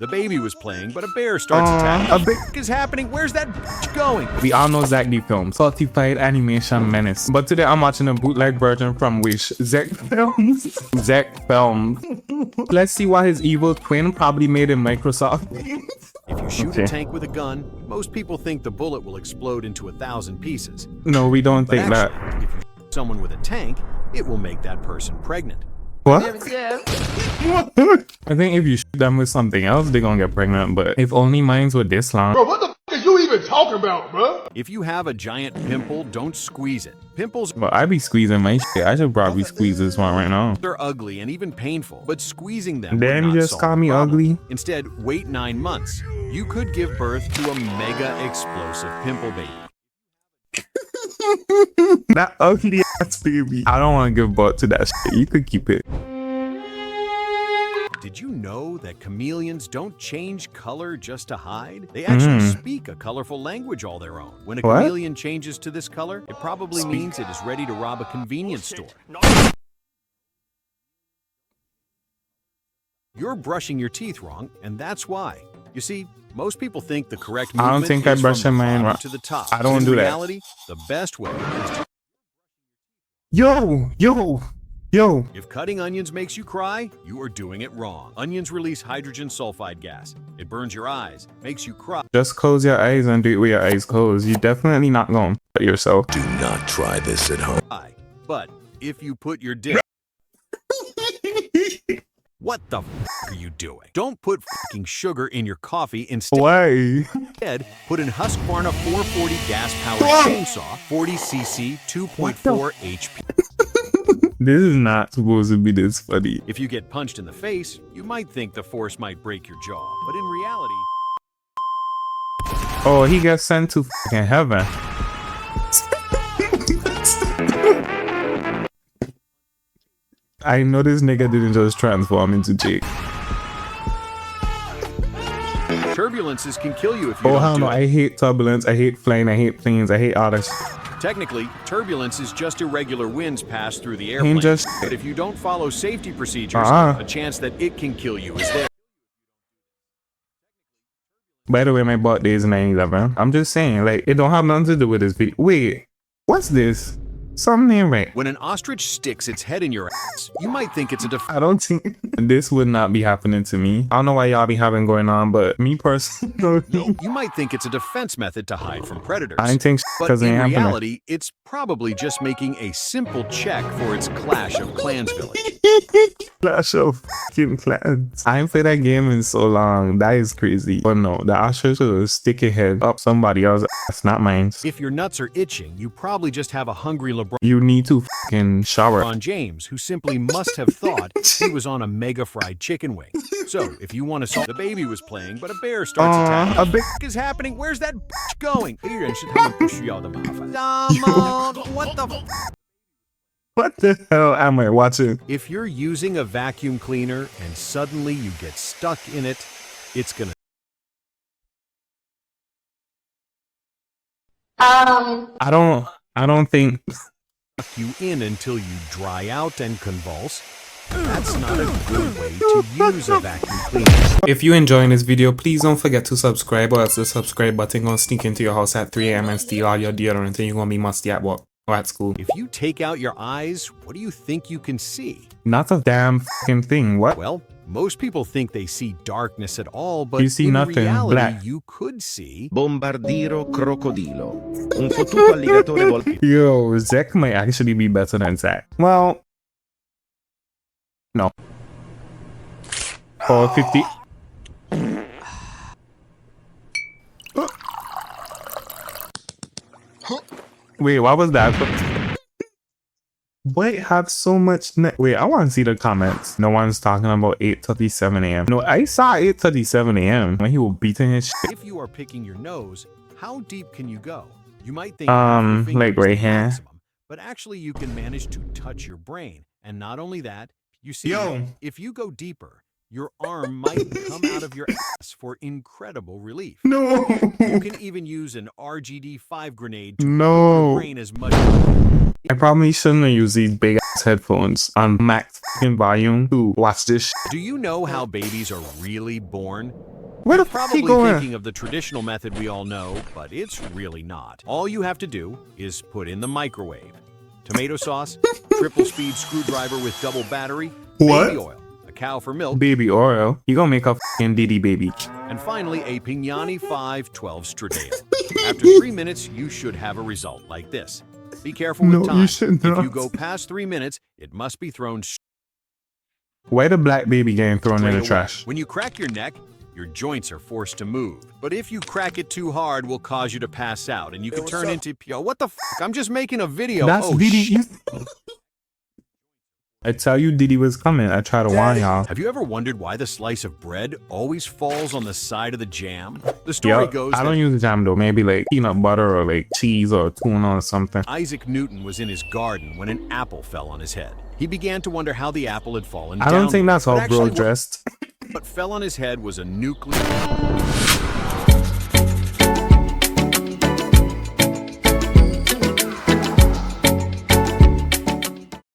The baby was playing, but a bear starts attacking. What the f is happening? Where's that bitch going? We all know Zack D Films, certified animation menace. But today I'm watching a bootleg version from which Zeck Felms. Zeck Felms. Let's see why his evil twin probably made in Microsoft. If you shoot a tank with a gun, most people think the bullet will explode into 1,000 pieces. No, we don't But think actually, that. if you shoot someone with a tank, it will make that person pregnant. What? I think if you shoot them with something else, they're gonna get pregnant, but if only mines were this long. Bro, what the f are you even talking about, bro? If you have a giant pimple, don't squeeze it. Pimples But I be squeezing my shit. I should probably squeeze this one right now. are ugly and even painful, but squeezing them Damn, will you not just solve call the me problem. ugly? Instead, wait 9 months. You could give birth to a mega explosive pimple baby. That ugly ass baby. I don't want to give birth to that shit. You could keep it. Did you know that chameleons don't change color just to hide? They actually speak a colorful language all their own. When a What? chameleon changes to this color, it probably means it is ready to rob a convenience store. You're brushing your teeth wrong, and that's why. You see, most people think the correct movement I don't think I is brush from the mine bottom right. to the top. I don't In do that. reality, the best way is to... Yo. If cutting onions makes you cry, you are doing it wrong. Onions release hydrogen sulfide gas. It burns your eyes, makes you cry. Just close your eyes and do it with your eyes closed. You're definitely not gonna cut yourself. Do not try this at home. But if you put your dick... What the f are you doing? Don't put fucking sugar in your coffee. Why? Instead, put in Husqvarna 440 gas-powered chainsaw, 40cc, 2.4 HP. This is not supposed to be this funny. If you get punched in the face, you might think the force might break your jaw, but in reality... Oh, he gets sent to fucking heaven. I know this nigga didn't just transform into Jake. Turbulences can kill you if you Oh don't hell do no, it. I hate turbulence, I hate flying, I hate planes, I hate all this. Technically, turbulence is just irregular winds pass through the airplane. Just But if you don't follow safety procedures, a chance that it can kill you is there. By the way, my birthday is 9/11. I'm just saying, like, it don't have nothing to do with this video. Wait, what's this? Something ain't right. When an ostrich sticks its head in your ass, you might think it's a I don't think this would not be happening to me. I don't know why y'all be having going on, but me personally, you might think it's a defense method to hide from predators. I ain't think But because it in ain't happening. reality, it's probably just making a simple check for its Clash of Clans village. Clash of fucking Clans. I ain't played that game in so long. That is crazy. But no, the ostrich will stick your head up somebody else's ass, not mine. If your nuts are itching, you probably just have a hungry You need to fucking shower. LeBron James, who simply must have thought he was on a mega fried chicken wing. So, if you want to solve... The baby was playing, but a bear starts attacking. A big... What is happening? Where's that bitch going? What the f... What the hell am I watching? If you're using a vacuum cleaner and suddenly you get stuck in it, it's gonna... I don't think... suck you in until you dry out and convulse. That's not a good way to use a vacuum cleaner. If you're enjoying this video, please don't forget to subscribe, or else the subscribe button gonna sneak into your house at 3 AM and steal all your deodorant and you're gonna be musty at work or at school. If you take out your eyes, what do you think you can see? Not a damn fucking thing. What? Well, most people think they see darkness at all, but You see in nothing, reality, black. you could see... Bombardiro crocodilo. Un fottuto alligatore volpi. Yo, Zeck might actually be better than Zack. Well, no. For 50. Wait, what was that? Wait, have so much wait, I want to see the comments. No one's talking about 8:37 AM. No, I saw 8:37 AM when he was beating his shit. If you are picking your nose, how deep can you go? You might think like right here. maximum, but actually you can manage to touch your brain. And not only that, you see, Yo. if you go deeper, your arm might come out of your ass for incredible relief. No. You can even use an RGD-5 grenade to No. your brain as much. I probably shouldn't have used these big ass headphones on max fucking volume to watch this shit. Do you know how babies are really born? Where the You're fuck he probably going? thinking of the traditional method we all know, but it's really not. All you have to do is put in the microwave. Tomato sauce, triple speed screwdriver with double battery, What? baby oil, a cow for milk, Baby oil. You gonna make a fucking Diddy baby. and finally a Pignani 512 Stradale. After 3 minutes, you should have a result like this. Be careful with No, time. you should If you not. go past 3 minutes, it must be thrown Why the black baby getting thrown straight in the away. trash? When you crack your neck, your joints are forced to move. But if you crack it too hard, will cause you to pass out, and you could turn into yo. What the fuck? I'm just making a video. That's Oh, Diddy. I tell you Diddy was coming. I try to warn y'all. Have you ever wondered why the slice of bread always falls on the side of the jam? The story Yo, goes I that don't use the jam though. Maybe like peanut butter or like cheese or tuna or something. Isaac Newton was in his garden when an apple fell on his head. He began to wonder how the apple had fallen I don't think that's downward. how But bro actually, dressed. what fell on his head was a nuclear.